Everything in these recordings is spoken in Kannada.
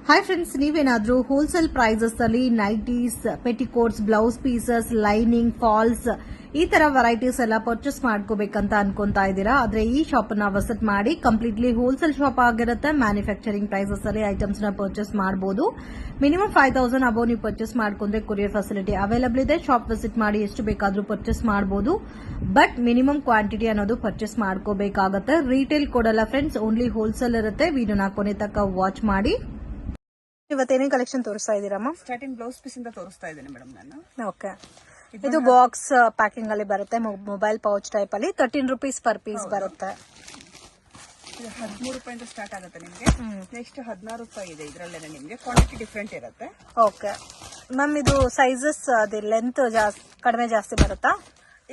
ಹಾಯ್ ಫ್ರೆಂಡ್ಸ್, ನೀವೇನಾದ್ರೂ ಹೋಲ್ಸೇಲ್ ಪ್ರೈಸಸ್ ಅಲ್ಲಿ nighties, petticoats, blouse pieces, lining, falls ಈ ತರ ವೆರೈಟೀಸ್ ಎಲ್ಲ ಪರ್ಚೇಸ್ ಮಾಡ್ಕೋಬೇಕಂತ ಅನ್ಕೊಂತಾ ಇದ್ದೀರಾ? ಆದ್ರೆ ಈ ಶಾಪ್ ನ ವಿಸಿಟ್ ಮಾಡಿ. ಕಂಪ್ಲೀಟ್ಲಿ ಹೋಲ್ಸೇಲ್ ಶಾಪ್ ಆಗಿರುತ್ತೆ. ಮ್ಯಾನುಫ್ಯಾಕ್ಚರಿಂಗ್ ಪ್ರೈಸಸ್ ಅಲ್ಲಿ ಐಟಮ್ಸ್ ನ ಪರ್ಚೇಸ್ ಮಾಡಬಹುದು. ಮಿನಿಮಮ್ 5000 ಅಬೌವ್ ನೀವು ಪರ್ಚೇಸ್ ಮಾಡ್ಕೊಂಡ್ರೆ ಕೊರಿಯರ್ ಫೆಸಿಲಿಟಿ ಅವೈಲಬಲ್ ಇದೆ. ಶಾಪ್ ವಿಸಿಟ್ ಮಾಡಿ ಎಷ್ಟು ಬೇಕಾದ್ರೂ ಪರ್ಚೇಸ್ ಮಾಡಬಹುದು. ಬಟ್ ಮಿನಿಮಮ್ ಕ್ವಾಂಟಿಟಿ ಅನ್ನೋದು ಪರ್ಚೇಸ್ ಮಾಡ್ಕೋಬೇಕಾಗತ್ತೆ. ರೀಟೇಲ್ ಕೊಡಲ್ಲ ಫ್ರೆಂಡ್ಸ್, ಓನ್ಲಿ ಹೋಲ್ಸೇಲ್ ಇರುತ್ತೆ. ವಿಡಿಯೋನ ಕೊನೆ ತನಕ ವಾಚ್ ಮಾಡಿ. ಇವತ್ತೇನೇ ಕಲೆಕ್ಷನ್ ತೋರಿಸ್ತಾ ಇದ್ದೀರಮ್ಮ? ಸ್ಟಾರ್ಟಿಂಗ್ ಬ್ಲೌಸ್ ಪೀಸ್ ಇಂದ ತೋರಿಸ್ತಾ ಇದ್ದೀನಿ ಮೇಡಮ್ ನಾನು. ಓಕೆ, ಇದು ಬಾಕ್ಸ್ ಪ್ಯಾಕಿಂಗ್ ಅಲ್ಲಿ ಬರುತ್ತೆ. ಮೊಬೈಲ್ ಪೌಚ್ ಟೈಪ್ ಅಲ್ಲಿ 13 ರೂಪೀಸ್ ಪರ್ ಪೀಸ್ ಬರುತ್ತೆ. ಇದು 13 ರೂಪಾಯಿಂದ ಸ್ಟಾರ್ಟ್ ಆಗುತ್ತೆ ನಿಮ್ಗೆ. ನೆಕ್ಸ್ಟ್ 16 ರೂಪಾಯಿ ಇದೆ. ಇದರಲ್ಲೇನೆ ನಿಮ್ಗೆ ಕ್ವಾಂಟಿಟಿ ಡಿಫ್ರೆಂಟ್ ಇರುತ್ತೆ. ಓಕೆ ಮ್ಯಾಮ್, ಇದು ಸೈಜಸ್ ಅದೇ ಲೆಂತ್ ಕಡಿಮೆ ಜಾಸ್ತಿ ಬರುತ್ತಾ?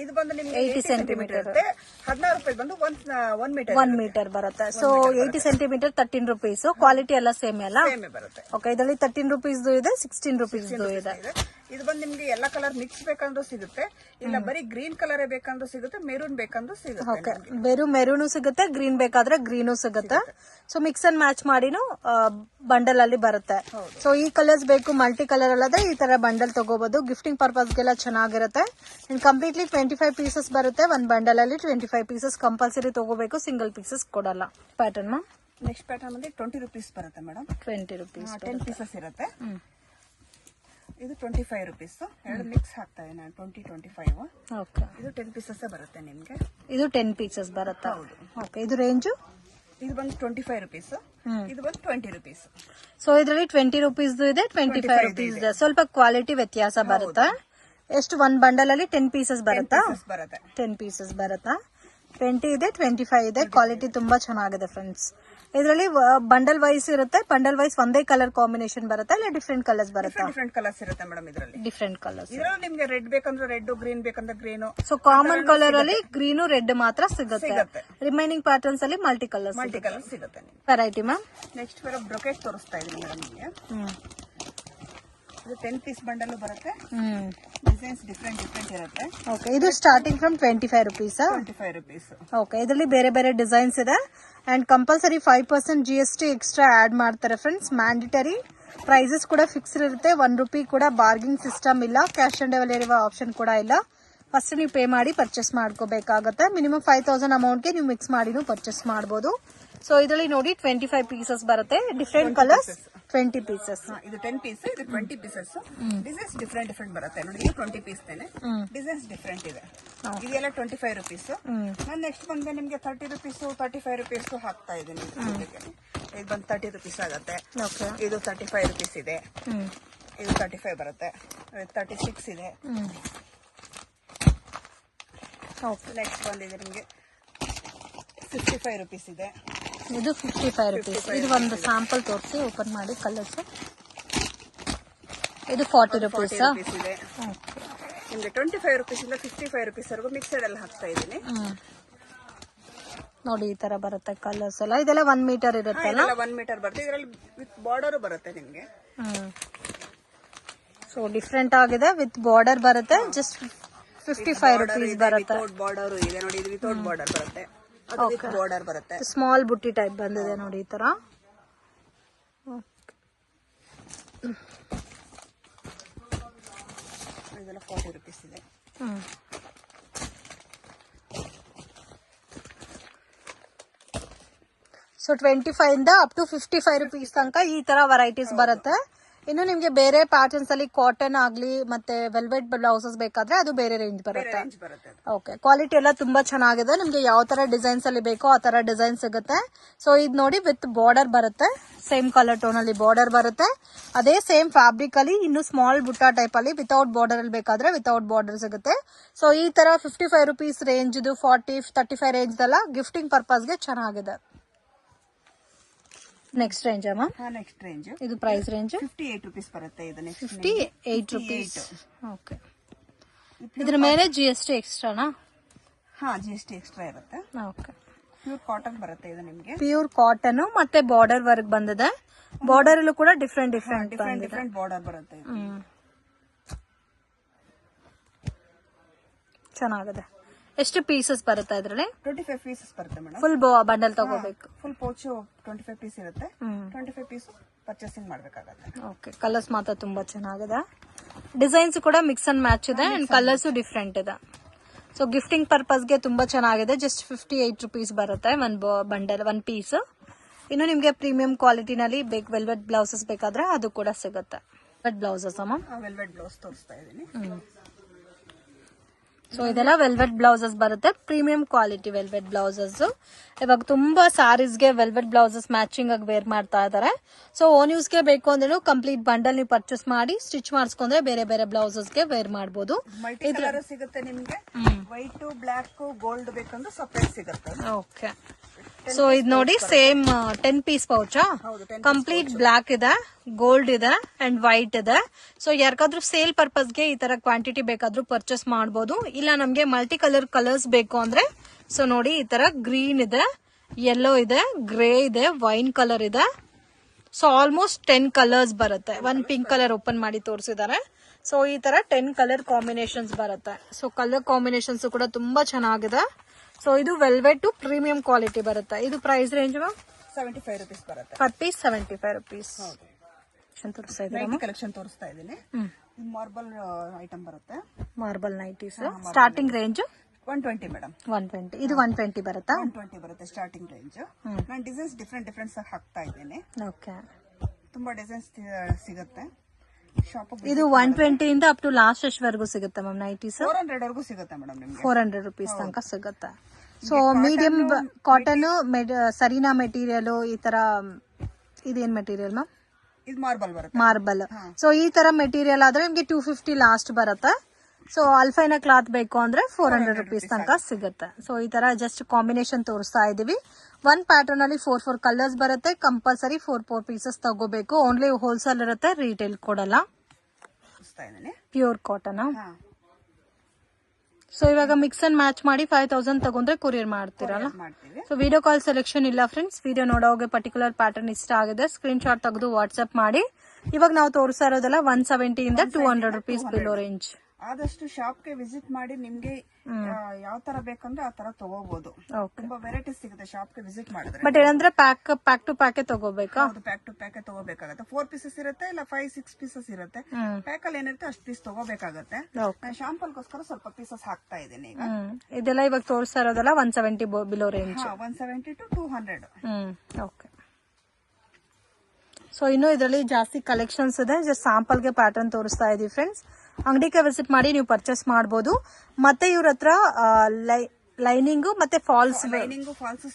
ಇದು ಬಂದು ನಿಮ್ಗೆ 80 ಸೆಂಟಿಮೀಟರ್ ಇರುತ್ತೆ. 16 ರೂಪಾಯಿ ಬಂದು 1 ಮೀಟರ್ ಬರುತ್ತೆ. So 80 centimetre 13 rupees. ಕ್ವಾಲಿಟಿ ಎಲ್ಲ ಸೇಮ್ ಅಲ್ಲ? ಸೇಮೇ ಬರುತ್ತೆ. ಓಕೆ, ಇದರಲ್ಲಿ 13 ರೂಪೀಸ್ ಇದೆ, 16 ರೂಪೀಸ್ ಇದೆ. ಇದು ಬಂದು ನಿಮ್ಗೆ ಎಲ್ಲಾ ಕಲರ್ ಮಿಕ್ಸ್ ಬೇಕಂದ್ರೂ ಸಿಗುತ್ತೆ, ಇಲ್ಲ ಬರೀ ಗ್ರೀನ್ ಕಲರ್ ಬೇಕಂದ್ರೂ ಸಿಗುತ್ತೆ, ಮೆರೂನ್ ಬೇಕಂದ್ರೂ ಸಿಗುತ್ತೆ. ಓಕೆ, ಮೆರೂನು ಸಿಗುತ್ತೆ, ಗ್ರೀನ್ ಬೇಕಾದ್ರೆ ಗ್ರೀನು ಸಿಗುತ್ತೆ. ಸೊ ಮಿಕ್ಸ್ ಅಂಡ್ ಮ್ಯಾಚ್ ಮಾಡಿನೂ ಬಂಡಲ್ ಅಲ್ಲಿ ಬರುತ್ತೆ. ಸೊ ಈ ಕಲರ್ಸ್ ಬೇಕು ಮಲ್ಟಿ ಕಲರ್ ಅಲ್ಲದೆ ಈ ತರ ಬಂಡಲ್ ತಗೋಬಹುದು. ಗಿಫ್ಟಿಂಗ್ ಪರ್ಪಸ್ಗೆಲ್ಲ ಚೆನ್ನಾಗಿರುತ್ತೆ. ಕಂಪ್ಲೀಟ್ಲಿ 25 ಪೀಸಸ್ ಬರುತ್ತೆ. ಒಂದ್ ಬಂಡಲ್ ಅಲ್ಲಿ 25 ಪೀಸಸ್ ಕಂಪಲ್ಸರಿ ತಗೋಬೇಕು. ಸಿಂಗಲ್ ಪೀಸಸ್ ಕೊಡಲ್ಲ. ಪ್ಯಾಟರ್ನ್ ನೆಕ್ಸ್ಟ್ ಪ್ಯಾಟರ್ನ್ ಬಂದು 20 ರೂಪೀಸ್ ಬರುತ್ತೆ ಮೇಡಮ್. 20 ರೂಪೀಸ್ 10 ಪೀಸಸ್ ಇರುತ್ತೆ. ಇದು 25 ರೂಪೀಸ್. ಎರಡು ಮಿಕ್ಸ್ ಹಾಕ್ತಾ ಇದೆ ನಾನು. 20-25. ಓಕೆ, ಇದು 10 ಪೀಸಸ್ ಬರುತ್ತೆ ನಿಮ್ಗೆ. ಇದು 10 ಪೀಸಸ್ ಬರುತ್ತೆ. ಓಕೆ, ಇದು ರೇಂಜ್ ಇದು ಬಂದು 25 ರೂಪೀಸ್. ಇದು ಬಂದು 20 ರೂಪೀಸ್. ಸೊ ಇದರಲ್ಲಿ 20 ರೂಪೀಸ್ ಇದೆ, 25 ರೂಪೀಸ್ ಇದೆ. ಸ್ವಲ್ಪ ಕ್ವಾಲಿಟಿ ವ್ಯತ್ಯಾಸ ಬರುತ್ತೆ. ಎಷ್ಟು ಒಂದ್ ಬಂಡಲ್ ಅಲ್ಲಿ 10 ಪೀಸಸ್ ಬರುತ್ತಾ? 10 ಪೀಸಸ್ ಬರುತ್ತಾ? 20 ಇದೆ, 25 ಇದೆ. ಕ್ವಾಲಿಟಿ ತುಂಬಾ ಚೆನ್ನಾಗಿದೆ ಫ್ರೆಂಡ್ಸ್. ಇದರಲ್ಲಿ ಬಂಡಲ್ ವೈಸ್ ಇರುತ್ತೆ. ಬಂಡಲ್ ವೈಸ್ ಒಂದೇ ಕಲರ್ ಕಾಂಬಿನೇಷನ್ ಬರುತ್ತೆ, ಇಲ್ಲ ಡಿಫ್ರೆಂಟ್ ಕಲರ್ಸ್ ಬರುತ್ತೆ? ಡಿಫ್ರೆಂಟ್ ಕಲರ್ಸ್ ಇರುತ್ತೆ ಮೇಡಮ್. ಇದರಲ್ಲಿ ಡಿಫ್ರೆಂಟ್ ಕಲರ್ಸ್. ಇದರಲ್ಲಿ ನಿಮ್ಗೆ ರೆಡ್ ಬೇಕಂದ್ರೆ ರೆಡ್, ಗ್ರೀನ್ ಬೇಕಂದ್ರೆ ಗ್ರೀನ್. ಸೊ ಕಾಮನ್ ಕಲರ್ ಅಲ್ಲಿ ಗ್ರೀನು ರೆಡ್ ಮಾತ್ರ ಸಿಗುತ್ತೆ. ರಿಮೈನಿಂಗ್ ಪ್ಯಾಟರ್ನ್ಸ್ ಅಲ್ಲಿ ಮಲ್ಟಿ ಕಲರ್ ಸಿಗುತ್ತೆ. Variety ma'am. ನೆಕ್ಸ್ಟ್ ಬರೋ ಬ್ರೊಕೆಟ್ ತೋರಿಸ್ತಾ ಇದೀನಿ ಮೇಡಮ್ ನಿಮಗೆ. ಇದು 10 ಪೀಸ್ ಬಂಡಲ್ ಬರುತ್ತೆ. ಡಿಸೈನ್ಸ್ ಡಿಫ್ರೆಂಟ್ ಇರುತ್ತೆ. ಓಕೆ, ಇದು starting from 25 rupees. 25 rupees. Okay, ಇದರಲ್ಲಿ ಬೇರೆ ಬೇರೆ ಡಿಸೈನ್ಸ್ ಇದೆ. And compulsory 5% GST extra add ಮಾಡ್ತಾರೆ ಫ್ರೆಂಡ್ಸ್. ಮ್ಯಾಂಡೇಟರಿ. ಪ್ರೈಸಸ್ ಕೂಡ ಫಿಕ್ಸ್ಡ್ ಇರುತ್ತೆ. 1 ರೂಪಿ ಕೂಡ ಬಾರ್ಗಿಂಗ್ ಸಿಸ್ಟಮ್ ಇಲ್ಲ. ಕ್ಯಾಶ್ ಆನ್ ಡೆಲಿವರಿ ಇರುವ ಆಪ್ಷನ್ ಕೂಡ ಇಲ್ಲ. ಫಸ್ಟ್ ನೀವು ಪೇ ಮಾಡಿ ಪರ್ಚೇಸ್ ಮಾಡ್ಕೋಬೇಕಾಗುತ್ತೆ. ಮಿನಿಮಮ್ 5000 ಅಮೌಂಟ್ಗೆ ನೀವು ಮಿಕ್ಸ್ ಮಾಡಿನೂ ಪರ್ಚೇಸ್ ಮಾಡಬಹುದು. ಸೊ ಇದರಲ್ಲಿ ನೋಡಿ 25 ಪೀಸಸ್ ಬರುತ್ತೆ. Different colours. 20 ಪೀಸಸ್. ಇದು 10 ಪೀಸ್, ಇದು 20 ಪೀಸಸ್. ಡಿಸೈನ್ಸ್ ಡಿಫ್ರೆಂಟ್ ಬರುತ್ತೆ ನೋಡಿ. ಇದು 20 ಪೀಸ್ ತೇನೆ. ಡಿಸೈನ್ಸ್ ಡಿಫ್ರೆಂಟ್ ಇದೆ. ಇದೆಲ್ಲ 25 ರೂಪೀಸ್. ನಾನು ನೆಕ್ಸ್ಟ್ ಬಂದ್ರೆ ನಿಮ್ಗೆ 30 ರೂಪೀಸ್, 35 ರೂಪೀಸ್ ಹಾಕ್ತಾ ಇದ್ದೀನಿ. ಇದು ಬಂದು 30 ರೂಪೀಸ್ ಆಗುತ್ತೆ. ಇದು 35 ರೂಪೀಸ್ ಇದೆ. ಇದು 35 ಬರುತ್ತೆ. 36 ಇದೆ. ನೆಕ್ಸ್ಟ್ ಬಂದಿದೆ ನಿಮ್ಗೆ 55 ರೂಪೀಸ್ ಇದೆ. ಇದು 55 ರೂಪೀಸ್. ಇದು ಒಂದು ಸ್ಯಾಂಪಲ್ ತೋರಿಸಿ ಓಪನ್ ಮಾಡಿ ಕಲರ್ಸ್. ಇದು 40 ರೂಪೀಸ್ ಇದೆ. ನಿಮ್ಗೆ 25 ರೂಪೀಸ್ ಇಂದ 55 ರೂಪೀಸ್ ವರೆಗೂ ಮಿಕ್ಸೆಡ್ ಅಲ್ಲಿ ಹಾಕ್ತಾ ಇದ್ದೀನಿ. ನೋಡಿ ಈ ತರ ಬರುತ್ತೆ ಕಲರ್ಸ್ ಎಲ್ಲ. ಇದೆಲ್ಲ 1 ಮೀಟರ್ ಇರುತ್ತೆ ಅಲ್ಲ? 1 ಮೀಟರ್ ಬರುತ್ತೆ. ಇದರಲ್ಲಿ ವಿತ್ ಬಾರ್ಡರ್ ಬರುತ್ತೆ ನಿಮ್ಗೆ. ಸೊ ಡಿಫ್ರೆಂಟ್ ಆಗಿದೆ. ವಿತ್ ಬಾರ್ಡರ್ ಬರುತ್ತೆ. ಜಸ್ಟ್ 55 ರೂಪೀಸ್ ಬರುತ್ತೆ. ಬಾರ್ಡರ್ ಇದೆ ನೋಡಿ. ಇದು ವಿತೌಟ್ ಬಾರ್ಡರ್ ಬರುತ್ತೆ. ಅದು ವಿತ್ ಬಾರ್ಡರ್ ಬರುತ್ತೆ. ಸ್ಮಾಲ್ ಬುಟ್ಟಿ ಟೈಪ್ ಬಂದಿದೆ ನೋಡಿ ಈ ತರ. ಇದೆಲ್ಲ 40 ರೂಪೀಸ್ ಇದೆ. ಸೊ 25 ಇಂದ ಅಪ್ ಟು 55 ರೂಪೀಸ್ ತನಕ ಈ ತರ ವೆರೈಟೀಸ್ ಬರುತ್ತೆ. ಇನ್ನು ನಿಮ್ಗೆ ಬೇರೆ ಪ್ಯಾಟರ್ನ್ಸ್ ಅಲ್ಲಿ ಕಾಟನ್ ಆಗ್ಲಿ ಮತ್ತೆ ವೆಲ್ವೆಟ್ ಬ್ಲೌಸಸ್ ಬೇಕಾದ್ರೆ ಅದು ಬೇರೆ ರೇಂಜ್ ಬರುತ್ತೆ. ಓಕೆ, ಕ್ವಾಲಿಟಿ ಎಲ್ಲ ತುಂಬಾ ಚೆನ್ನಾಗಿದೆ. ನಿಮ್ಗೆ ಯಾವ ತರ ಡಿಸೈನ್ಸ್ ಅಲ್ಲಿ ಬೇಕೋ ಆ ತರ ಡಿಸೈನ್ ಸಿಗುತ್ತೆ. ಸೊ ಇದು ನೋಡಿ ವಿತ್ ಬಾರ್ಡರ್ ಬರುತ್ತೆ. ಸೇಮ್ ಕಲರ್ ಟೋನ್ ಅಲ್ಲಿ ಬಾರ್ಡರ್ ಬರುತ್ತೆ. ಅದೇ ಸೇಮ್ ಫ್ಯಾಬ್ರಿಕ್ ಅಲ್ಲಿ ಇನ್ನು ಸ್ಮಾಲ್ ಬುಟ್ಟ ಟೈಪ್ ಅಲ್ಲಿ ವಿತೌಟ್ ಬಾರ್ಡರ್ ಅಲ್ಲಿ ಬೇಕಾದ್ರೆ ವಿತೌಟ್ ಬಾರ್ಡರ್ ಸಿಗುತ್ತೆ. ಸೊ ಈ ತರ 55 ರೂಪೀಸ್ ರೇಂಜ್, 40, 35 ರೇಂಜ್ ಎಲ್ಲ ಗಿಫ್ಟಿಂಗ್ ಪರ್ಪಸ್ಗೆ ಚೆನ್ನಾಗಿದೆ. ನೆಕ್ಸ್ಟ್ ರೇಂಜ್ ಅಮ್ಮ? ನೆಕ್ಸ್ಟ್ ರೇಂಜ್ ಇದು ಪ್ರೈಸ್ ರೇಂಜ್ 58 ರೂಪೀಸ್ ಬರುತ್ತೆ. ಇದು 58 ರೂಪೀಸ್. ಓಕೆ, ಇದ್ರ ಮೇಲೆ GST ಎಕ್ಸ್ಟ್ರಾನಾ? GST ಎಕ್ಸ್ಟ್ರಾ ಇರುತ್ತೆ. ಓಕೆ, ಪ್ಯೂರ್ ಕಾಟನ್ ಬರುತ್ತೆ. ಇದು ನಿಮ್ಗೆ ಪ್ಯೂರ್ ಕಾಟನ್ ಮತ್ತೆ ಬಾರ್ಡರ್ ವರ್ಕ್ ಬಂದಿದೆ. ಬಾರ್ಡರ್ ಅಲ್ಲೂ ಕೂಡ ಡಿಫ್ರೆಂಟ್ ಬಾರ್ಡರ್ ಬರುತ್ತೆ. ಚೆನ್ನಾಗಿದೆ. ಎಷ್ಟು ಪೀಸಸ್ ಬರುತ್ತೆ ಇದ್ರಲ್ಲಿ? 25 ಪೀಸಸ್ ಬರುತ್ತೆ ಮೇಡಮ್. ಫುಲ್ ಬಂಡಲ್ ತಗೋಬೇಕು. ಫುಲ್ ಪೋಚು 25 ಪೀಸ್ ಇರುತ್ತೆ. 25 ಪೀಸ್ ಪರ್ಚೇಸಿಂಗ್ ಮಾಡ್ಬೇಕಾಗತ್ತೆ. ಓಕೆ, ಕಲರ್ಸ್ ಮಾತ್ರ ತುಂಬಾ ಚೆನ್ನಾಗಿದೆ. ಡಿಸೈನ್ಸ್ ಕೂಡ ಮಿಕ್ಸ್ ಅಂಡ್ ಮ್ಯಾಚ್ ಇದೆ ಅಂಡ್ ಕಲರ್ಸ್ ಡಿಫ್ರೆಂಟ್ ಇದೆ. ಸೊ ಗಿಫ್ಟಿಂಗ್ ಪರ್ಪಸ್ಗೆ ತುಂಬಾ ಚೆನ್ನಾಗಿದೆ. ಜಸ್ಟ್ 58 ರುಪೀಸ್ ಬರುತ್ತೆ ಒನ್ ಪೀಸ್. ಇನ್ನು ನಿಮ್ಗೆ ಪ್ರೀಮಿಯಂ ಕ್ವಾಲಿಟಿನಲ್ಲಿ ವೆಲ್ವೆಟ್ ಬ್ಲೌಸಸ್ ಬೇಕಾದ್ರೆ ಅದು ಕೂಡ ಸಿಗುತ್ತೆ. ಬ್ಲೌಸಸ್ ಅಮ್ಮ, ವೆಲ್ವೆಟ್ ಬ್ಲೌಸ್ ತೋರಿಸ್ತಾ ಇದೀನಿ. ಸೊ ಇದೆಲ್ಲ ವೆಲ್ವೆಟ್ ಬ್ಲೌಸಸ್ ಬರುತ್ತೆ, ಪ್ರೀಮಿಯಂ ಕ್ವಾಲಿಟಿ ವೆಲ್ವೆಟ್ ಬ್ಲೌಸಸ್. ಇವಾಗ ತುಂಬಾ ಸ್ಯಾರೀಸ್ಗೆ ವೆಲ್ವೆಟ್ ಬ್ಲೌಸಸ್ ಮ್ಯಾಚಿಂಗ್ ಆಗಿ ವೇರ್ ಮಾಡ್ತಾ ಇದಾರೆ. ಸೊ ಓನ್ ಯೂಸ್ಗೆ ಬೇಕು ಅಂದ್ರೆ ಕಂಪ್ಲೀಟ್ ಬಂಡಲ್ ನೀವು ಪರ್ಚೇಸ್ ಮಾಡಿ ಸ್ಟಿಚ್ ಮಾಡಿಸ್ಕೊಂಡ್ರೆ ಬೇರೆ ಬೇರೆ ಬ್ಲೌಸಸ್ಗೆ ವೇರ್ ಮಾಡಬಹುದು. ಮಲ್ಟಿ ಕಲರ್ ಸಿಗುತ್ತೆ ನಿಮ್ಗೆ. ವೈಟ್, ಬ್ಲಾಕ್, ಗೋಲ್ಡ್ ಬೇಕಂದ್ರೆ ಸಪರೇಟ್ ಸಿಗುತ್ತೆ. ಓಕೆ, ಸೊ ಇದು ನೋಡಿ same 10 piece pouch. Complete black ಇದೆ, ಗೋಲ್ಡ್ ಇದೆ ಅಂಡ್ ವೈಟ್ ಇದೆ. ಸೊ ಯಾರಿಗಾದ್ರೂ ಸೇಲ್ ಪರ್ಪಸ್ಗೆ ಈ ತರ ಕ್ವಾಂಟಿಟಿ ಬೇಕಾದ್ರೂ ಪರ್ಚೇಸ್ ಮಾಡಬಹುದು. ಇಲ್ಲ ನಮ್ಗೆ ಮಲ್ಟಿ ಕಲರ್ಸ್ ಬೇಕು ಅಂದ್ರೆ ಸೊ ನೋಡಿ ಈ ತರ ಗ್ರೀನ್ ಇದೆ, ಯೆಲ್ಲೋ ಇದೆ, ಗ್ರೇ ಇದೆ, ವೈನ್ ಕಲರ್ ಇದೆ. ಸೊ ಆಲ್ಮೋಸ್ಟ್ 10 ಕಲರ್ಸ್ ಬರುತ್ತೆ. ಒಂದ್ ಪಿಂಕ್ ಕಲರ್ ಓಪನ್ ಮಾಡಿ ತೋರಿಸಿದ್ದಾರೆ. ಸೊ ಈ ತರ 10 ಕಲರ್ ಕಾಂಬಿನೇಷನ್ಸ್ ಬರುತ್ತೆ. ಸೊ ಕಲರ್ ಕಾಂಬಿನೇಷನ್ಸ್ ಕೂಡ ತುಂಬಾ ಚೆನ್ನಾಗಿದೆ. ಸೊ ಇದು ವೆಲ್ವೆಟ್ ಪ್ರೀಮಿಯಂ ಕ್ವಾಲಿಟಿ ಬರುತ್ತೆ. ಇದು ಪ್ರೈಸ್ ರೇಂಜ್ 75 ರುಪೀಸ್ ಬರುತ್ತೆ. Per piece 75 rupees. ಕಲೆಕ್ಷನ್ ತೋರಿಸ್ತಾ ಇದ್ದೀನಿ. ಮಾರ್ಬಲ್ ಐಟಮ್ ಬರುತ್ತೆ. Marble nighties starting range 120 madam. 120. ಇದು 120 ಬರುತ್ತಾ? 120 ಬರುತ್ತೆ ಸ್ಟಾರ್ಟಿಂಗ್ ರೇಂಜ್. ನಾನು ಡಿಸೈನ್ಸ್ ಡಿಫ್ರೆಂಟ್ ಹಾಕ್ತಾ ಇದ್ದೇನೆ. ಓಕೆ, ತುಂಬಾ ಡಿಸೈನ್ಸ್ ಸಿಗುತ್ತೆ ಶಾಪ್. ಇದು 120 ಇಂದ ಅಪ್ ಟು ಲಾಸ್ಟ್ ಎಸ್ಟ್ ವರೆಗೂ ಸಿಗುತ್ತೆ ಮ್ಯಾಮ್ ನೈಟೀಸ್. 400 ವರೆಗೂ ಸಿಗುತ್ತೆ ಮೇಡಮ್ ನಿಮ್ಗೆ. 400 ರುಪೀಸ್ ತನಕ ಸಿಗುತ್ತೆ. ಸೊ ಮೀಡಿಯಂ ಕಾಟನ್, ಸರೀನಾ ಮೆಟೀರಿಯಲ್, ಈ ತರ ಇದೇನ್ ಮೆಟೀರಿಯಲ್ ಮ್ಯಾಮ್? ಇದು ಮಾರ್ಬಲ್ ಬರುತ್ತೆ. ಮಾರ್ಬಲ್. ಸೊ ಈ ತರ ಮೆಟೀರಿಯಲ್ ಆದ್ರೆ ನಿಮ್ಗೆ 250 ಲಾಸ್ಟ್ ಬರುತ್ತೆ. ಸೊ ಅಲ್ಫೈನಾ ಕ್ಲಾತ್ ಬೇಕು ಅಂದ್ರೆ 400 ರುಪೀಸ್ ತನಕ ಸಿಗುತ್ತೆ. ಸೊ ಈ ತರ ಜಸ್ಟ್ ಕಾಂಬಿನೇಷನ್ ತೋರಿಸ್ತಾ ಇದೀವಿ. ಒಂದ್ ಪ್ಯಾಟರ್ನ್ ಅಲ್ಲಿ 4 ಕಲರ್ಸ್ ಬರುತ್ತೆ. ಕಂಪಲ್ಸರಿ 4 ಪೀಸಸ್ ತಗೋಬೇಕು. ಓನ್ಲಿ ಹೋಲ್ಸೇಲ್ ಇರುತ್ತೆ, ರೀಟೇಲ್ ಕೊಡಲ್ಲ. Pure cotton. ಸೊ ಇವಾಗ ಮಿಕ್ಸ್ ಅಂಡ್ ಮ್ಯಾಚ್ ಮಾಡಿ 5000 ತಗೊಂಡ್ರೆ ಕೊರಿಯರ್ ಮಾಡ್ತೀರಲ್ಲ. ಸೊ ವಿಡಿಯೋ ಕಾಲ್ ಸೆಲೆಕ್ಷನ್ ಇಲ್ಲ ಫ್ರೆಂಡ್ಸ್. ವಿಡಿಯೋ ನೋಡೋಗೆ ಪರ್ಟಿಕ್ಯುಲರ್ ಪ್ಯಾಟರ್ನ್ ಇಷ್ಟ ಆಗಿದೆ ಸ್ಕ್ರೀನ್ ಶಾಟ್ ತೆಗೆದು ವಾಟ್ಸ್ಆಪ್ ಮಾಡಿ. ಇವಾಗ ನಾವು ತೋರಿಸ್ತಾ ಇರೋದಲ್ಲ 170 ಇಂದ 200 ರುಪೀಸ್ ಬಿಲೋ ರೇಂಜ್. ಆದಷ್ಟು ಶಾಪ್ಗೆ ವಿಸಿಟ್ ಮಾಡಿ ನಿಮ್ಗೆ ಯಾವ ತರ ಬೇಕಂದ್ರೆ ಆ ತರ ತಗೋಬಹುದು. ತುಂಬಾ ವೆರೈಟೀಸ್ ಸಿಗುತ್ತೆ ಶಾಪ್ಗೆ ವಿಸಿಟ್ ಮಾಡಿದ್ರೆ. ಬಟ್ ಏನಂದ್ರೆ ಪ್ಯಾಕ್ ಟು ಪ್ಯಾಕ್ ತಗೋಬೇಕಾ? ಪ್ಯಾಕ್ ಟು ಪ್ಯಾಕ್ ತಗೋಬೇಕಾಗತ್ತೆ. 4 ಪೀಸಸ್ ಇರುತ್ತೆ, ಇಲ್ಲ 5-6 ಪೀಸಸ್ ಇರುತ್ತೆ. ಪ್ಯಾಕ್ ಅಲ್ಲಿ ಏನಿರುತ್ತೆ ಅಷ್ಟು ಪೀಸ್ ತಗೋಬೇಕಾಗತ್ತೆ. ಶಾಂಪಲ್ಗೋಸ್ಕರ ಸ್ವಲ್ಪ ಪೀಸಸ್ ಹಾಕ್ತಾ ಇದ್ದೀನಿ ಈಗ. ಇದೆಲ್ಲ ಇವಾಗ ತೋರಿಸ್ತಾ ಇರೋದಲ್ಲ 170 below range. 170 to 200. Okay. So ಇನ್ನು ಇದರಲ್ಲಿ ಜಾಸ್ತಿ ಕಲೆಕ್ಷನ್ಸ್ ಇದೆ. ಜಸ್ಟ್ ಸ್ಯಾಂಪಲ್ಗೆ ಪ್ಯಾಟರ್ನ್ ತೋರಿಸ್ತಾ ಇದೀವಿ ಫ್ರೆಂಡ್ಸ್. ಅಂಗಡಿಗೆ ವಿಸಿಟ್ ಮಾಡಿ ನೀವು ಪರ್ಚೇಸ್ ಮಾಡಬಹುದು. ಮತ್ತೆ ಇವ್ರ ಹತ್ರ ಲೈನಿಂಗ್ ಮತ್ತೆ ಫಾಲ್ಸ್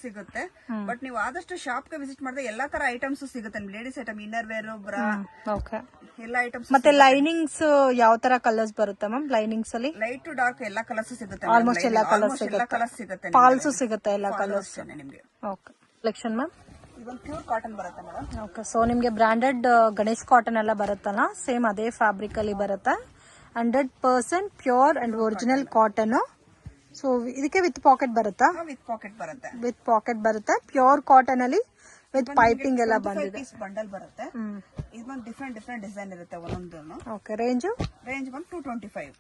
ಸಿಗುತ್ತೆ. ಬಟ್ ನೀವು ಆದಷ್ಟು ಶಾಪ್ಗೆ ವಿಸಿಟ್ ಮಾಡಿದ್ರೆ ಎಲ್ಲಾ ತರ ಐಟಮ್ಸ್ ಸಿಗುತ್ತೆ. ಲೇಡೀಸ್ ಐಟಮ್, ಇನ್ನರ್ ವೇರ್, ಬ್ರಾ, ಎಲ್ಲ ಐಟಮ್ಸ್. ಮತ್ತೆ ಲೈನಿಂಗ್ಸ್ ಯಾವ ತರ ಕಲರ್ಸ್ ಬರುತ್ತೆ ಮ್ಯಾಮ್? ಲೈನಿಂಗ್ಸ್ ಅಲ್ಲಿ ಲೈಟ್ ಟು ಡಾರ್ಕ್ ಎಲ್ಲ ಕಲರ್ಸ್ ಸಿಗುತ್ತೆ. ಆಲ್ಮೋಸ್ಟ್ ಎಲ್ಲ ಕಲರ್ಸ್ ಸಿಗುತ್ತೆ. ಫಾಲ್ಸ್ ಸಿಗುತ್ತೆ ಎಲ್ಲ ಕಲರ್ಸ್ ನಿಮ್ಗೆ. Okay, collection ma'am. Pure cotton ಬರುತ್ತೆ ಮೇಡಮ್. ಓಕೆ, ಸೊ ನಿಮ್ಗೆ ಬ್ರಾಂಡೆಡ್ ಗಣೇಶ್ ಕಾಟನ್ ಎಲ್ಲ ಬರುತ್ತಲ್ಲ, ಸೇಮ್ ಅದೇ ಫ್ಯಾಬ್ರಿಕ್ ಅಲ್ಲಿ ಬರುತ್ತೆ. 100% pure and original cotton. So ಇದಕ್ಕೆ ವಿತ್ ಪಾಕೆಟ್ ಬರುತ್ತಾ? ವಿತ್ ಪಾಕೆಟ್ ಬರುತ್ತೆ. ಪ್ಯೂರ್ ಕಾಟನ್ ಅಲ್ಲಿ ವಿತ್ ಪೈಪಿಂಗ್ ಎಲ್ಲ ಬಂದಿದೆ. ಬಂಡಲ್ ಬರುತ್ತೆ. ಇದೊಂದು ಡಿಫ್ರೆಂಟ್ ಡಿಸೈನ್ ಇರುತ್ತೆ ಒಂದೊಂದು. ಓಕೆ, ರೇಂಜ್ ಬಂದು 225.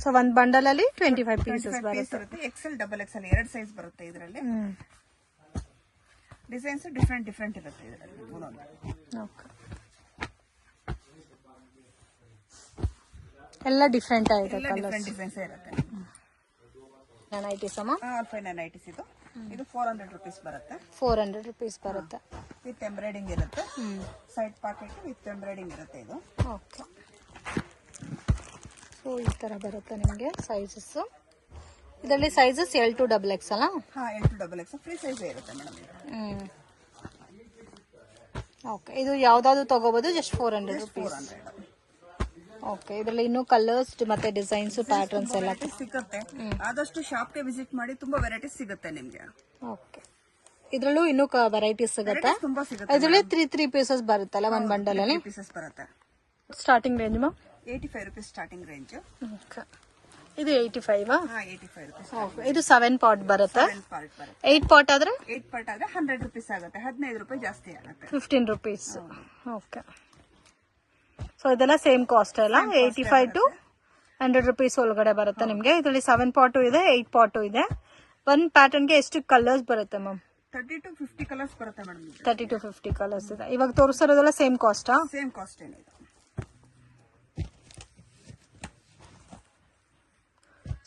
ಸೊ ಒಂದ್ ಬಂಡಲ್ ಅಲ್ಲಿ 25 ಪೀಸಸ್ ಬರುತ್ತೆ. XL, XXL 2 ಸೈಜ್ ಬರುತ್ತೆ ಇದರಲ್ಲಿ. ಡಿಸೈನ್ಸ್ ಡಿಫ್ರೆಂಟ್ ಇರುತ್ತೆ ಇದರಲ್ಲಿ. ಓಕೆ, ಎಲ್ಲ ಡಿಫ್ರೆಂಟ್ ಆಗಿದೆ ಕಲರ್ಸ್. ಡಿಸೈನ್ಸ್ ಇರುತ್ತೆ. ನೈಟೀಸ್ ಅಮ್ಮ? ಆಲ್ಫೈನ್ ನೈಟೀಸ್ ಇದು 400 ರುಪೀಸ್ ಬರುತ್ತೆ. 400 ರುಪೀಸ್ ಬರುತ್ತೆ. ವಿತ್ ಎಂಬ್ರಾಯ್ಡಿಂಗ್ ಇರುತ್ತೆ. ಸೈಡ್ ಪಾಕೆಟ್ ವಿತ್ ಎಂಬ್ರಾಯ್ಡಿಂಗ್ ಇರುತ್ತೆ ಇದು. ಓಕೆ, ಸೊ ಈ ತರ ಬರುತ್ತೆ ನಿಮಗೆ ಸೈಜಸ್. ಇದರಲ್ಲಿ ಸೈಜಸ್ L to XXL ಅಲ್ಲ? L to XXL free size ಇರುತ್ತೆ ಮೇಡಮ್. ಓಕೆ, ಇದು ಯಾವ್ದಾದ್ರು ತಗೋಬಹುದು. Just 400 rupees. ಓಕೆ, ಇದರಲ್ಲಿ ಇನ್ನೂ ಕಲರ್ಸ್ ಮತ್ತೆ ಡಿಸೈನ್ಸ್, ಪ್ಯಾಟರ್ನ್ಸ್ ಎಲ್ಲ ಸಿಗುತ್ತೆ. ಆದಷ್ಟು ಶಾಪ್ಗೆ ವಿಸಿಟ್ ಮಾಡಿ, ತುಂಬಾ ವೆರೈಟೀಸ್ ಸಿಗುತ್ತೆ ನಿಮ್ಗೆ. ಓಕೆ, ಇದ್ರಲ್ಲೂ ಇನ್ನೂ ವೆರೈಟೀಸ್ ಸಿಗುತ್ತೆ. ತುಂಬಾ ಸಿಗುತ್ತೆ. ಇದರಲ್ಲಿ 3 ಪೀಸಸ್ ಬರುತ್ತಲ್ಲ ಒಂದ್ ಬಂಡಲ್ ಅಲ್ಲಿ. ಪೀಸಸ್ ಬರುತ್ತೆ. ಸ್ಟಾರ್ಟಿಂಗ್ ರೇಂಜ್ ಮಾ 85 ರುಪೀಸ್ ಸ್ಟಾರ್ಟಿಂಗ್ ರೇಂಜ್. ಓಕೆ, ಇದು 85 85 ರುಪೀಸ್. ಓಕೆ, ಇದು 7 ಪಾಟ್ ಬರುತ್ತೆ. 8 ಪಾಟ್ ಆದ್ರೆ 100 ರುಪೀಸ್ ಆಗುತ್ತೆ. 15 ರೂಪಾಯಿ ಜಾಸ್ತಿ ಆಗುತ್ತೆ. 15 ರುಪೀಸ್. ಓಕೆ, ಸೊ ಇದೆಲ್ಲ ಸೇಮ್ ಕಾಸ್ಟ್ ಅಲ್ಲ? 85 to 100 rupees ಒಳಗಡೆ ಬರುತ್ತೆ ನಿಮ್ಗೆ. ಇದರಲ್ಲಿ 7 ಪಾಟು ಇದೆ, 8 ಪಾಟು ಇದೆ. ಒಂದ್ ಪ್ಯಾಟರ್ನ್ಗೆ ಎಷ್ಟು ಕಲರ್ಸ್ ಬರುತ್ತೆ ಮ್ಯಾಮ್? 30 to 50 ಕಲರ್ಸ್ ಬರುತ್ತೆ ಮೇಡಮ್. 30 to 50 ಕಲರ್ಸ್ ಇದೆ. ಇವಾಗ ತೋರಿಸಿರೋದೆಲ್ಲ ಸೇಮ್ ಕಾಸ್ಟಾ? ಸೇಮ್ ಕಾಸ್ಟ್ ಏನಿದೆ.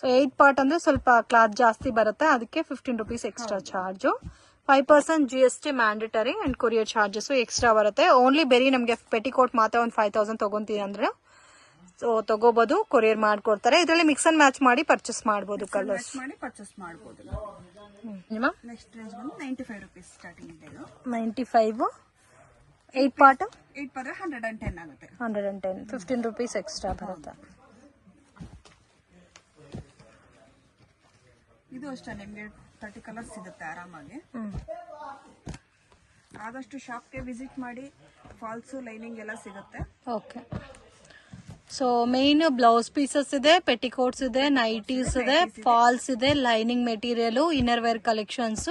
ಸೊ 8 ಪಾರ್ಟ್ ಅಂದ್ರೆ ಸ್ವಲ್ಪ ಕ್ಲಾತ್ ಜಾಸ್ತಿ ಬರುತ್ತೆ, ಅದಕ್ಕೆ 15 rupees extra charge. 5% GST mandatory and courier charges extra ಬರುತ್ತೆ. ಓನ್ಲಿ ಬೇರೆ ನಮಗೆ ಪೆಟಿಕೋಟ್ ಮಾತ್ರ ಒಂದು 5000 ತಗೊಂತೀವಿ ಅಂದ್ರೆ ಸೊ ತಗೋಬಹುದು, ಕೊರಿಯರ್ ಮಾಡ್ಕೊಡ್ತಾರೆ. ಇದರಲ್ಲಿ ಮಿಕ್ಸ್ ಅಂಡ್ ಮ್ಯಾಚ್ ಮಾಡಿ ಪರ್ಚೇಸ್ ಮಾಡಬಹುದು, ಕಲರ್ಸ್ ಮಾಡಿ ಪರ್ಚೇಸ್ ಮಾಡಬಹುದು. ನೆಕ್ಸ್ಟ್ ರೇಂಜ್ ಬಂದು 95 rupees ಸ್ಟಾರ್ಟಿಂಗ್ ಇದೆ. 95 8 ಪಾರ್ಟ್ 8 ಪಾರ್ಟ್ 110 ಆಗುತ್ತೆ. 110 15 rupees ಎಕ್ಸ್ಟ್ರಾ ಬರುತ್ತೆ. ಇದು ಅಷ್ಟೇ ನಿಮಗೆ 30 ಕಲರ್ಸ್ ಸಿಗುತ್ತೆ ಆರಾಮಾಗಿ. ಆದಷ್ಟು ಶಾಪ್ಗೆ ವಿಸಿಟ್ ಮಾಡಿ, ಫಾಲ್ಸು ಲೈನಿಂಗ್ ಎಲ್ಲ ಸಿಗುತ್ತೆ. Okay. So main blouse pieces ಇದೆ, ಪೆಟಿಕೋಟ್ಸ್ ಇದೆ, ನೈಟೀಸ್ ಇದೆ, ಫಾಲ್ಸ್ ಇದೆ, lining material, inner wear collections,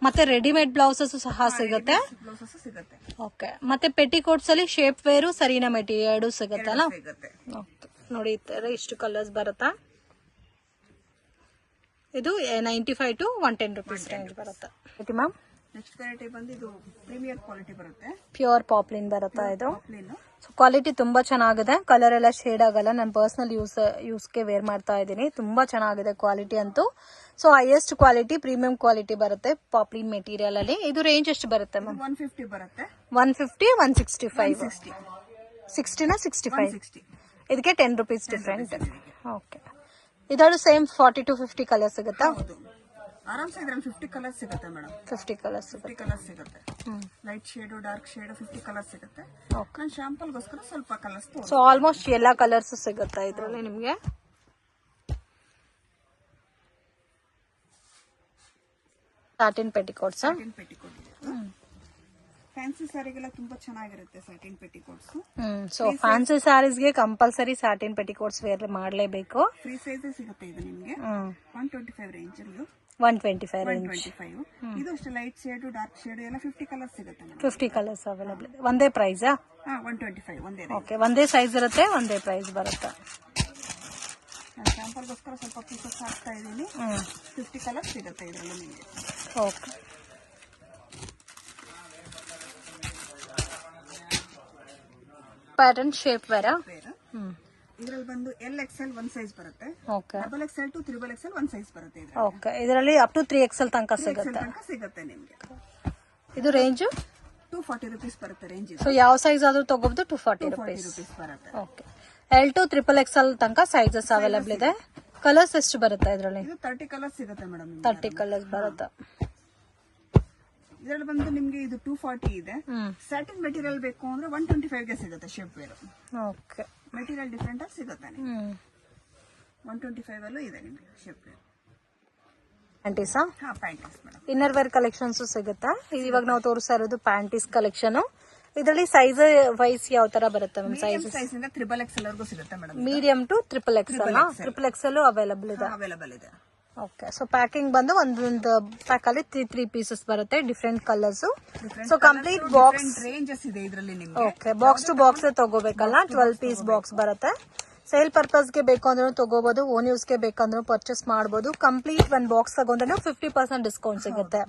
ಮತ್ತೆ ರೆಡಿಮೇಡ್ ಬ್ಲೌಸಸ್ ಸಹ ಸಿಗುತ್ತೆ. ಬ್ಲೌಸಸ್ ಸಿಗುತ್ತೆ. ಓಕೆ. ಮತ್ತೆ ಪೆಟಿಕೋಟ್ಸ್ ಅಲ್ಲಿ ಶೇಪ್ ವೇರು, ಸರೀನಾ ಮೆಟೀರಿಯಲ್ ಸಿಗುತ್ತಲ್ಲ? ಸಿಗುತ್ತೆ. ನೋಡಿ ಇಷ್ಟು ಕಲರ್ಸ್ ಬರುತ್ತಾ. ಇದು 95 to 110 rupees ರೇಂಜ್ ಬರುತ್ತೆ. ಮ್ಯಾಮ್ ನೆಕ್ಸ್ಟ್ ವೆರೈಟಿ ಬಂದು ಇದು ಪ್ರೀಮಿಯರ್ ಕ್ವಾಲಿಟಿ ಬರುತ್ತೆ. ಪ್ಯೂರ್ ಪಾಪ್ಲಿನ್ ಬರುತ್ತಾ ಇದು? ಪಾಪ್ಲಿನ್. ಸೊ ಕ್ವಾಲಿಟಿ ತುಂಬಾ ಚೆನ್ನಾಗಿದೆ, ಕಲರ್ ಎಲ್ಲ ಶೇಡ್ ಆಗಲ್ಲ. ನಾನು ಪರ್ಸನಲ್ ಯೂಸ್ಗೆ ವೇರ್ ಮಾಡ್ತಾ ಇದ್ದೀನಿ. ತುಂಬಾ ಚೆನ್ನಾಗಿದೆ ಕ್ವಾಲಿಟಿ ಅಂತೂ. So highest quality premium quality ಬರುತ್ತೆ ಪಾಪ್ಲಿನ್ ಮೆಟೀರಿಯಲ್ ಅಲ್ಲಿ. ಇದು ರೇಂಜ್ ಎಷ್ಟು ಬರುತ್ತೆ ಮ್ಯಾಮ್? 150 ಬರುತ್ತೆ. 150 165 60 ನಾ 65? 60. ಇದಕ್ಕೆ 10 rupees ಡಿಫ್ರೆಂಟ್. ಓಕೆ. ಇದರಲ್ಲೂ ಸೇಮ್ 40 to 50 ಕಲರ್ ಸಿಗುತ್ತಾ? ಹೌದು, ಆರಾಮ್ಸೆ ಇದ್ರಲ್ಲಿ 50 ಕಲರ್ಸ್ ಸಿಗುತ್ತೆ ಮೇಡಮ್. 50 ಕಲರ್ಸ್ ಸಿಗುತ್ತೆ. 50 ಕಲರ್ಸ್ ಸಿಗುತ್ತೆ. Light shade, dark shade 50 colours ಸಿಗುತ್ತೆ. ನಾನು ಶಾಂಪಲ್ಗೋಸ್ಕರ ಸ್ವಲ್ಪ ಕಲರ್ಸ್ ಸೊ ಆಲ್ಮೋಸ್ಟ್ ಎಲ್ಲಾ ಕಲರ್ಸ್ ಸಿಗುತ್ತೆ ಇದರಲ್ಲಿ ನಿಮಗೆ. Satin petticoats. ಸಾಟಿನ್ ಪೆಟಿಕೋಟ್ ಇದೆ. ಫ್ಯಾನ್ಸಿ ಸ್ಯಾರಿಗೆಲ್ಲ ತುಂಬಾ ಚೆನ್ನಾಗಿರುತ್ತೆ ಸಾಟಿನ್ ಪೆಟಿಕೋಟ್ಸ್. ಸೊ ಫ್ಯಾನ್ಸಿ ಸ್ಯಾರೀಸ್ಗೆ ಕಂಪಲ್ಸರಿ ಸಾಟಿನ್ ಪೆಟಿಕೋಟ್ಸ್ ವೇರ್ ಮಾಡಲೇಬೇಕು. ಫ್ರೀ ಸೈಜ್ ಸಿಗುತ್ತೆ ಇದು ನಿಮಗೆ. 125 ರೇಂಜ್ ಅಲ್ಲಿ. 125 ರೇಂಜ್. 125. ಇದು ಅಷ್ಟೇ ಲೈಟ್ ಶೇಡ್, ಡಾರ್ಕ್ ಶೇಡ್ ಎಲ್ಲ 50 ಕಲರ್ಸ್ ಸಿಗುತ್ತೆ ಮೇಡಮ್. 50 colours available. ಒಂದೇ ಪ್ರೈಸಾ? 125 ಒಂದೇ. ಓಕೆ. ಒಂದೇ ಸೈಜ್ ಇರುತ್ತೆ, ಒಂದೇ ಪ್ರೈಸ್ ಬರುತ್ತೆ. ಶಾಂಪಲ್ಗೋಸ್ಕರ ಸ್ವಲ್ಪ ಪೀಸಸ್ ಹಾಕ್ತಾ ಇದ್ದೀನಿ. 50 ಕಲರ್ಸ್ ಸಿಗುತ್ತೆ ಇದರಲ್ಲಿ ನಿಮಗೆ. ಓಕೆ. ಪ್ಯಾಟರ್ನ್ ಶೇಪ್ ವೇರಾ? ಇದರಲ್ಲಿ ಬಂದು LXL 1 ಸೈಜ್ ಬರುತ್ತೆ. Okay. XXL to XXL 1 size ಬರುತ್ತೆ ಇದರಲ್ಲಿ. ಓಕೆ. ಇದರಲ್ಲಿ ಅಪ್ ಟು 3XL ತನಕ ಸಿಗುತ್ತೆ. ತನಕ ಸಿಗುತ್ತೆ ನಿಮಗೆ. ಇದು ರೇಂಜ್ 240 rupees ಬರುತ್ತೆ ರೇಂಜ್ ಇದು. ಸೊ ಯಾವ ಸೈಜ್ ಆದ್ರೂ ತಗೋಬಹುದು, 240 rupees ಬರುತ್ತೆ. ಓಕೆ. L to XXL ತನಕ ಸೈಜಸ್ ಅವೈಲೇಬಲ್ ಇದೆ. ಕಲರ್ಸ್ ಎಷ್ಟು ಬರುತ್ತೆ ಇದರಲ್ಲಿ? ಇದು 30 ಕಲರ್ಸ್ ಸಿಗುತ್ತೆ ಮೇಡಮ್. 30 ಕಲರ್ಸ್ ಬರುತ್ತೆ. ಇದರಲ್ಲಿ ಬಂದು ನಿಮ್ಗೆ ಇದು 240 ಇದೆ. ಸ್ಯಾಟಿನ್ ಮೆಟೀರಿಯಲ್ ಬೇಕು ಅಂದ್ರೆ 125 ಗೆ ಸಿಗುತ್ತೆ shape wear. Okay. Material different ಆಗಿ ಸಿಗುತ್ತೆ. 125 ಅಲ್ಲೂ ಇದೆ ನಿಮಗೆ ಶೇಪ್ ವೇರ್. ಪ್ಯಾಂಟೀಸಾ? ಹಾ, panties madam. Inner wear collections ಸಿಗುತ್ತಾ? ಇವಾಗ ನಾವು ತೋರಿಸ್ತಾ ಇರೋದು ಪ್ಯಾಂಟೀಸ್ ಕಲೆಕ್ಷನ್. ಇದರಲ್ಲಿ ಸೈಜ್ ವೈಸ್ ಯಾವ ತರ ಬರುತ್ತೆ ಮ್ಯಾಮ್? ಸೈಜ್ ಇಂದ XXL ವರೆಗೂ ಸಿಗುತ್ತೆ madam. Medium to XXL. XXL available ಇದೆ. ಅವೈಲೇಬಲ್ ಇದೆ. ಓಕೆ. ಸೊ ಪ್ಯಾಕಿಂಗ್ ಬಂದು ಒಂದೊಂದು ಪ್ಯಾಕ್ ಅಲ್ಲಿ 3 ಪೀಸಸ್ ಬರುತ್ತೆ, different colours. So complete box ranges ಇದೆ ಇದರಲ್ಲಿ ನಿಮಗೆ. ಓಕೆ. ಬಾಕ್ಸ್ ಟು ಬಾಕ್ಸ್ ತಗೋಬೇಕಲ್ಲ, 12 ಪೀಸ್ ಬಾಕ್ಸ್ ಬರುತ್ತೆ. ಸೇಲ್ ಪರ್ಪಸ್ ಗೆ ಬೇಕು ಅಂದ್ರೂ ತಗೋಬಹುದು, ಓನ್ ಯೂಸ್ ಗೆ ಬೇಕಂದ್ರೂ ಪರ್ಚೇಸ್ ಮಾಡಬಹುದು. ಕಂಪ್ಲೀಟ್ ಒಂದ್ ಬಾಕ್ಸ್ ತಗೊಂಡ್ರೆ 50% ಡಿಸ್ಕೌಂಟ್ ಸಿಗುತ್ತೆ.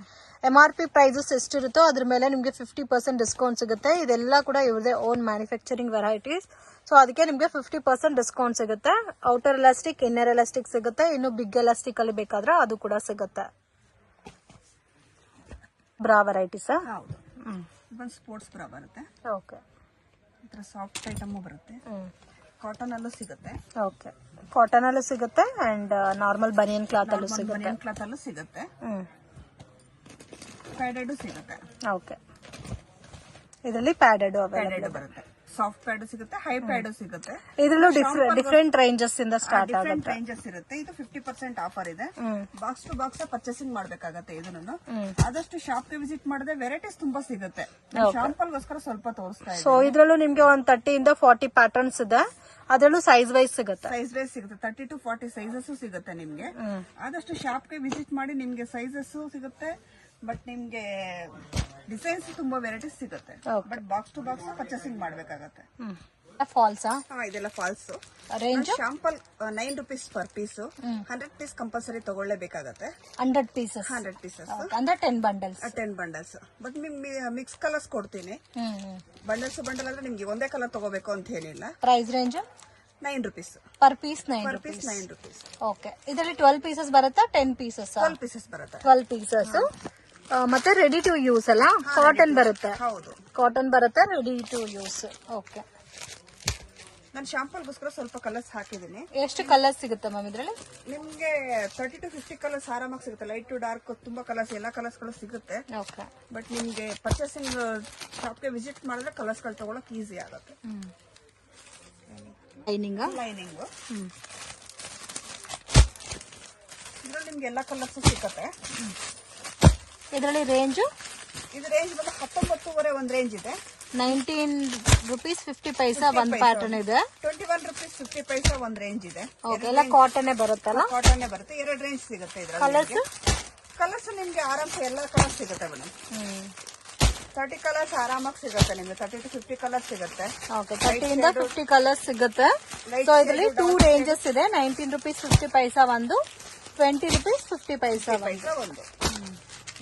MRP ಪ್ರೈಸಸ್ ಎಷ್ಟಿರುತ್ತೋ ಅದ್ರ ಮೇಲೆ ನಿಮ್ಗೆ 50% ಡಿಸ್ಕೌಂಟ್ ಸಿಗುತ್ತೆ. ಇದೆಲ್ಲ ಕೂಡ ಇವ್ರದೇ ಓನ್ ಮ್ಯಾನುಫ್ಯಾಕ್ಚರಿಂಗ್ ವೆರೈಟೀಸ್. ಸೊ ಅದಕ್ಕೆ ನಿಮ್ಗೆ 50% ಡಿಸ್ಕೌಂಟ್ ಸಿಗುತ್ತೆ. ಔಟರ್ ಎಲಾಸ್ಟಿಕ್, ಇನ್ನರ್ ಎಲಾಸ್ಟಿಕ್ ಸಿಗುತ್ತೆ. ಇನ್ನು ಬಿಗ್ ಎಲಾಸ್ಟಿಕ್ ಅಲ್ಲಿ ಬೇಕಾದ್ರೆ ಅದು ಕೂಡ ಸಿಗುತ್ತೆ. ಬ್ರಾ ವೆರೈಟೀಸ್. ಹೌದು. ಒಂದು ಸ್ಪೋರ್ಟ್ಸ್ ಬ್ರಾ ಬರುತ್ತೆ. ಓಕೆ. ಇತರ ಸಾಫ್ಟ್ ಐಟಮ್ ಬರುತ್ತೆ. ಕಾಟನ್ ಅಲ್ಲೂ ಸಿಗುತ್ತೆ. ಓಕೆ. ಕಾಟನ್ ಅಲ್ಲೂ ಸಿಗುತ್ತೆ ಅಂಡ್ ನಾರ್ಮಲ್ ಬನಿಯನ್ ಕ್ಲಾತ್ ಅಲ್ಲೂ ಸಿಗುತ್ತೆ. ಬನಿಯನ್ ಕ್ಲಾತ್ ಅಲ್ಲೂ ಸಿಗುತ್ತೆ. ಪ್ಯಾಡೆಡ್ ಸಿಗುತ್ತೆ. ಓಕೆ. ಇದರಲ್ಲಿ ಪ್ಯಾಡೆಡ್ ಅವೈಲೇಬಲ್ ಬರುತ್ತೆ. ಸಾಫ್ಟ್ ಪ್ಯಾಡ್ ಸಿಗುತ್ತೆ, ಹೈ ಪ್ಯಾಡ್ ಸಿಗುತ್ತೆ. ಇದರಲ್ಲೂ ಡಿಫ್ರೆಂಟ್ ರೇಂಜಸ್ ಇಂದ ಸ್ಟಾರ್ಟ್ ಆಗುತ್ತೆ. ರೇಂಜಸ್ ಇರುತ್ತೆ. ಇದು 50% ಆಫರ್ ಇದೆ. ಬಾಕ್ಸ್ ಟು ಬಾಕ್ಸ್ ಪರ್ಚೇಸಿಂಗ್ ಮಾಡ್ಬೇಕಾಗತ್ತೆ. ಇದನ್ನು ಆದಷ್ಟು ಶಾಪ್ ಗೆ ವಿಸಿಟ್ ಮಾಡಿದ್ರೆ ವೆರೈಟೀಸ್ ತುಂಬಾ ಸಿಗುತ್ತೆ. ಶಾಂಪಲ್ಗೋಸ್ಕರ ಸ್ವಲ್ಪ ತೋರಿಸ್ತಾ ಇದೆ. ಸೊ ಇದರಲ್ಲೂ ನಿಮ್ಗೆ ಒಂದು 30 ಇಂದ 40 ಪ್ಯಾಟರ್ನ್ಸ್ ಇದೆ. ಅದರಲ್ಲೂ ಸೈಜ್ ವೈಸ್ ಸಿಗುತ್ತೆ. ಸೈಜ್ ವೈಸ್ ಸಿಗುತ್ತೆ. 30 to 40 ಸೈಜಸ್ ಸಿಗುತ್ತೆ ನಿಮ್ಗೆ. ಆದಷ್ಟು ಶಾಪ್ ಗೆ ವಿಸಿಟ್ ಮಾಡಿ ನಿಮ್ಗೆ ಸೈಜಸ್ ಸಿಗುತ್ತೆ. ಬಟ್ ನಿಮ್ಗೆ ಡಿಸೈನ್ಸ್ ತುಂಬಾ ವೆರೈಟೀಸ್ ಸಿಗುತ್ತೆ. But box to box purchasing ಮಾಡ್ಬೇಕಾಗತ್ತೆ. ಫಾಲ್ಸಾ? ಇದೆಲ್ಲ falls. Range sample 9 rupees per piece. 100 piece compulsory ತಗೊಳ್ಳೇಬೇಕಾಗತ್ತೆ. 100 pieces. 100 pieces. ಅಂದ್ರೆ 10 bundles. 10 bundles. But mix colours ಕೊಡ್ತೀನಿ. ಬಂಡಲ್ಸ್ ಅಂದ್ರೆ ನಿಮ್ಗೆ ಒಂದೇ ಕಲರ್ ತಗೋಬೇಕು ಅಂತ ಏನಿಲ್ಲ. Price range 9 rupees per piece. 9 rupees. 9 rupees. Okay. ಇದರಲ್ಲಿ 12 ಪೀಸಸ್ ಬರುತ್ತಾ 10 ಪೀಸಸ್? 12 pieces ಬರುತ್ತೆ. 12 ಪೀಸಸ್. ಮತ್ತೆ ರೆಡಿ ಟು ಯೂಸ್ ಅಲ್ಲ? ಕಾಟನ್ ಬರುತ್ತೆ. ಹೌದು, ಕಾಟನ್ ಬರುತ್ತೆ, ರೆಡಿ ಟು ಯೂಸ್. ಓಕೆ. ನಾನು ಶಾಂಪಲ್ಗೋಸ್ಕರ ಸ್ವಲ್ಪ ಕಲರ್ಸ್ ಹಾಕಿದ್ದೀನಿ. ಎಷ್ಟು ಕಲರ್ಸ್ ಸಿಗುತ್ತೆ ಮ್ಯಾಮ್ ಇದರಲ್ಲಿ? ನಿಮ್ಗೆ 30 to 50 ಕಲರ್ಸ್ ಆರಾಮಾಗಿ ಸಿಗುತ್ತೆ. ಲೈಟ್ ಟು ಡಾರ್ಕ್ ತುಂಬಾ ಕಲರ್ಸ್, ಎಲ್ಲಾ ಕಲರ್ಸ್ ಗಳು ಸಿಗುತ್ತೆ. ಓಕೆ. ಬಟ್ ನಿಮ್ಗೆ ಪರ್ಚೇಸಿಂಗ್ ಶಾಪ್ಗೆ ವಿಸಿಟ್ ಮಾಡಿದ್ರೆ ಕಲರ್ಸ್ ಗಳು ತಗೊಳಕ್ ಈಸಿ ಆಗುತ್ತೆ. ಲೈನಿಂಗ್ ಇದ್ರಲ್ಲಿ ನಿಮ್ಗೆ ಎಲ್ಲಾ ಕಲರ್ಸ್ ಸಿಗುತ್ತೆ. ಇದರಲ್ಲಿ ರೇಂಜ್ ಇದು ರೇಂಜ್ ಬಂದು 19.5 ಒಂದು ರೇಂಜ್ ಇದೆ. 19 rupees 50 ಪೈಸಾ ಒಂದ್ ಪ್ಯಾಟರ್ನ್ ಇದೆ. 21 rupees 50 ಪೈಸಾ ಒಂದ್ ರೇಂಜ್ ಇದೆ. ಓಕೆ. ಎಲ್ಲ ಕಾಟನ್ ಬರುತ್ತಲ್ಲ? ಕಾಟನ್ ಬರುತ್ತೆ. 2 ರೇಂಜ್ ಸಿಗುತ್ತೆ ಇದ್ರಲ್ಲಿ. ಕಲರ್ಸ್ ನಿಮ್ಗೆ ಆರಾಮ್ಸೆ ಎಲ್ಲಾ ಕಲರ್ಸ್ ಸಿಗುತ್ತೆ ಮೇಡಮ್. 30 ಕಲರ್ಸ್ ಆರಾಮಾಗಿ ಸಿಗುತ್ತೆ ನಿಮ್ಗೆ. 30 to 50 ಕಲರ್ಸ್ ಸಿಗುತ್ತೆ. ಓಕೆ. 30 ಇಂದ 50 ಕಲರ್ಸ್ ಸಿಗುತ್ತೆ. ಸೊ ಇದರಲ್ಲಿ 2 ರೇಂಜಸ್ ಇದೆ. 19 rupees 50 ಪೈಸಾ ಒಂದು, 20 rupees 50 ಪೈಸಾ ಒಂದು.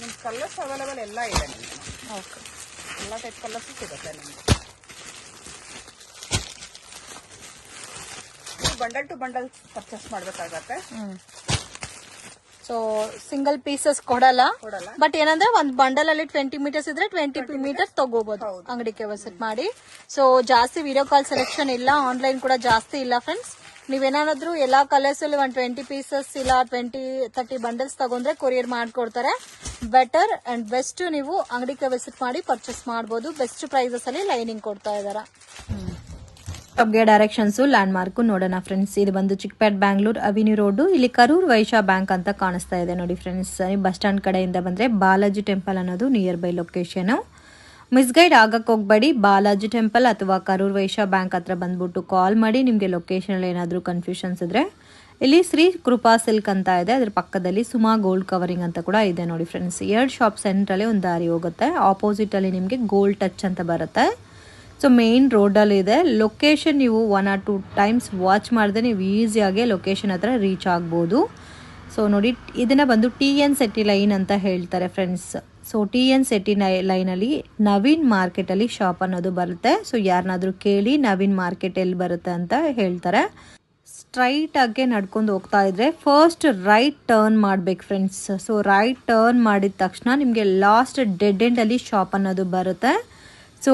ನಿಮ್ ಕಲರ್ಸ್ ಅವೈಲೇಬಲ್ ಎಲ್ಲ ಇದೆ ನಿಮ್ಗೆ. ಓಕೆ. ಎಲ್ಲ ಟೈಪ್ ಕಲರ್ಸ್ ಸಿಗುತ್ತೆ ನಿಮ್ಗೆ. ಬಂಡಲ್ ಟು ಬಂಡಲ್ ಪರ್ಚೇಸ್ ಮಾಡ್ಬೇಕಾಗತ್ತೆ. ಸೊ ಸಿಂಗಲ್ ಪೀಸಸ್ ಕೊಡಲ್ಲ. ಬಟ್ ಏನಂದ್ರೆ ಒಂದ್ ಬಂಡಲ್ ಅಲ್ಲಿ 20 meters ಇದ್ರೆ 20 meters ತಗೋಬಹುದು ಅಂಗಡಿಗೆ ವಿಸಿಟ್ ಮಾಡಿ. ಸೊ ಜಾಸ್ತಿ ವಿಡಿಯೋ ಕಾಲ್ ಸೆಲೆಕ್ಷನ್ ಇಲ್ಲ, ಆನ್ಲೈನ್ ಕೂಡ ಜಾಸ್ತಿ ಇಲ್ಲ ಫ್ರೆಂಡ್ಸ್. ನೀವೇನಾದ್ರೂ ಎಲ್ಲಾ ಕಲರ್ಸ್ ಅಲ್ಲಿ 20 ಪೀಸಸ್ ಇಲ್ಲ 20-30 ಬಂಡಲ್ಸ್ ತಗೊಂಡ್ರೆ ಕೊರಿಯರ್ ಮಾಡ್ಕೊಡ್ತಾರೆ. ಬೆಟರ್ ಅಂಡ್ ಬೆಸ್ಟ್ ನೀವು ಅಂಗಡಿಗೆ ವಿಸಿಟ್ ಮಾಡಿ ಪರ್ಚೇಸ್ ಮಾಡಬಹುದು. ಬೆಸ್ಟ್ ಪ್ರೈಸಸ್ ಅಲ್ಲಿ ಲೈನಿಂಗ್ ಕೊಡ್ತಾ ಇದಾರೆ. ಶಾಪ್ಗೆ ಡೈರೆಕ್ಷನ್ಸ್ ಲ್ಯಾಂಡ್ ಮಾರ್ಕ್ ನೋಡೋಣ ಫ್ರೆಂಡ್ಸ್. ಇದು ಬಂದು ಚಿಕ್ಕಪೇಟ್ ಬ್ಯಾಂಗ್ಳೂರ್ ಅವಿನ್ಯೂ ರೋಡ್. ಇಲ್ಲಿ ಕರೂರ್ ವೈಶ್ಯ ಬ್ಯಾಂಕ್ ಅಂತ ಕಾಣಿಸ್ತಾ ಇದೆ ನೋಡಿ ಫ್ರೆಂಡ್ಸ್. ಬಸ್ ಸ್ಟ್ಯಾಂಡ್ ಕಡೆಯಿಂದ ಬಂದ್ರೆ ಬಾಲಾಜಿ ಟೆಂಪಲ್ ಅನ್ನೋದು ನಿಯರ್ ಬೈ ಲೊಕೇಶನ್. ಮಿಸ್ಗೈಡ್ ಆಗಕ್ಕೆ ಹೋಗ್ಬೇಡಿ. ಬಾಲಾಜಿ ಟೆಂಪಲ್ ಅಥವಾ ಕರೂರ್ ವೈಶ್ಯ ಬ್ಯಾಂಕ್ ಹತ್ರ ಬಂದ್ಬಿಟ್ಟು ಕಾಲ್ ಮಾಡಿ. ನಿಮಗೆ ಲೊಕೇಶನ್ ಏನಾದರೂ ಕನ್ಫ್ಯೂಷನ್ಸ್ ಇದ್ರೆ ಇಲ್ಲಿ ಶ್ರೀ ಕೃಪಾ ಸಿಲ್ಕ್ ಅಂತ ಇದೆ. ಅದ್ರ ಪಕ್ಕದಲ್ಲಿ ಸುಮಾ ಗೋಲ್ಡ್ ಕವರಿಂಗ್ ಅಂತ ಕೂಡ ಇದೆ ನೋಡಿ ಫ್ರೆಂಡ್ಸ್. 2 ಶಾಪ್ ಸೆಂಟ್ರಲ್ಲಿ ಒಂದು ದಾರಿ ಹೋಗುತ್ತೆ. ಆಪೋಸಿಟ್ ಅಲ್ಲಿ ನಿಮಗೆ ಗೋಲ್ಡ್ ಟಚ್ ಅಂತ ಬರುತ್ತೆ. ಸೊ ಮೇನ್ ರೋಡಲ್ಲಿ ಇದೆ. ಲೊಕೇಶನ್ ನೀವು 1 or 2 times ವಾಚ್ ಮಾಡಿದ್ರೆ ನೀವು ಈಸಿಯಾಗಿ ಲೊಕೇಶನ್ ಹತ್ರ ರೀಚ್ ಆಗ್ಬೋದು. ಸೊ ನೋಡಿ, ಇದನ್ನ ಬಂದು TN City ಲೈನ್ ಅಂತ ಹೇಳ್ತಾರೆ ಫ್ರೆಂಡ್ಸ್. ಸೊ TN City ಲೈನಲ್ಲಿ ನವೀನ್ ಮಾರ್ಕೆಟಲ್ಲಿ ಶಾಪ್ ಅನ್ನೋದು ಬರುತ್ತೆ. ಸೊ ಯಾರನ್ನಾದ್ರೂ ಕೇಳಿ ನವೀನ್ ಮಾರ್ಕೆಟ್ ಎಲ್ಲಿ ಬರುತ್ತೆ ಅಂತ ಹೇಳ್ತಾರೆ. ಸ್ಟ್ರೈಟ್ ಆಗಿ ನಡ್ಕೊಂಡು ಹೋಗ್ತಾ ಇದ್ರೆ ಫಸ್ಟ್ ರೈಟ್ ಟರ್ನ್ ಮಾಡ್ಬೇಕು ಫ್ರೆಂಡ್ಸ್. ಸೊ ರೈಟ್ ಟರ್ನ್ ಮಾಡಿದ ತಕ್ಷಣ ನಿಮಗೆ ಲಾಸ್ಟ್ ಡೆಡ್ ಎಂಡ್ ಅಲ್ಲಿ ಶಾಪ್ ಅನ್ನೋದು ಬರುತ್ತೆ. ಸೊ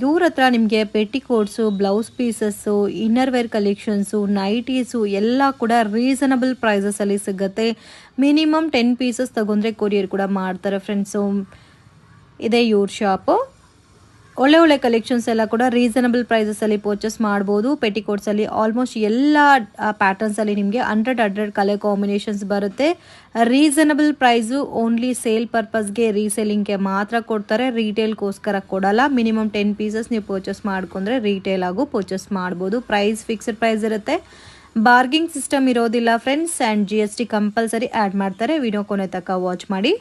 ಇವ್ರ ಹತ್ರ ನಿಮಗೆ petticoats, blouse pieces, inner wear collections, nighties ಎಲ್ಲ ಕೂಡ ರೀಸನಬಲ್ ಪ್ರೈಸಸಲ್ಲಿ ಸಿಗುತ್ತೆ. ಮಿನಿಮಮ್ 10 ಪೀಸಸ್ ತಗೊಂಡ್ರೆ ಕೊರಿಯರ್ ಕೂಡ ಮಾಡ್ತಾರೆ ಫ್ರೆಂಡ್ಸು. ಇದೇ ಇವ್ರ ಶಾಪು. ಒಳ್ಳೆ ಕಲೆಕ್ಷನ್ಸ್ ಎಲ್ಲ ಕೂಡ ರೀಸನಬಲ್ ಪ್ರೈಸಸಲ್ಲಿ ಪರ್ಚೇಸ್ ಮಾಡ್ಬೋದು. ಪೆಟಿಕೋಟ್ಸಲ್ಲಿ ಆಲ್ಮೋಸ್ಟ್ ಎಲ್ಲ ಪ್ಯಾಟರ್ನ್ಸಲ್ಲಿ ನಿಮಗೆ 100 ಕಲರ್ ಕಾಂಬಿನೇಷನ್ಸ್ ಬರುತ್ತೆ. Reasonable price. ಓನ್ಲಿ ಸೇಲ್ ಪರ್ಪಸ್ಗೆ, ರೀಸೇಲಿಂಗ್ಗೆ ಮಾತ್ರ ಕೊಡ್ತಾರೆ. ರೀಟೇಲ್ಗೋಸ್ಕರ ಕೊಡಲ್ಲ. ಮಿನಿಮಮ್ 10 ಪೀಸಸ್ ನೀವು ಪರ್ಚೇಸ್ ಮಾಡ್ಕೊಂಡ್ರೆ ರೀಟೇಲ್ ಆಗು ಪರ್ಚೇಸ್ ಮಾಡ್ಬೋದು. ಪ್ರೈಸ್ ಫಿಕ್ಸ್ಡ್ ಪ್ರೈಸ್ ಇರುತ್ತೆ. ಬಾರ್ಗಿಂಗ್ ಸಿಸ್ಟಮ್ ಇರೋದಿಲ್ಲ friends. And GST compulsory add ಮಾಡ್ತಾರೆ. ವಿಡಿಯೋ ಕೊನೆ ತನಕ ವಾಚ್ ಮಾಡಿ.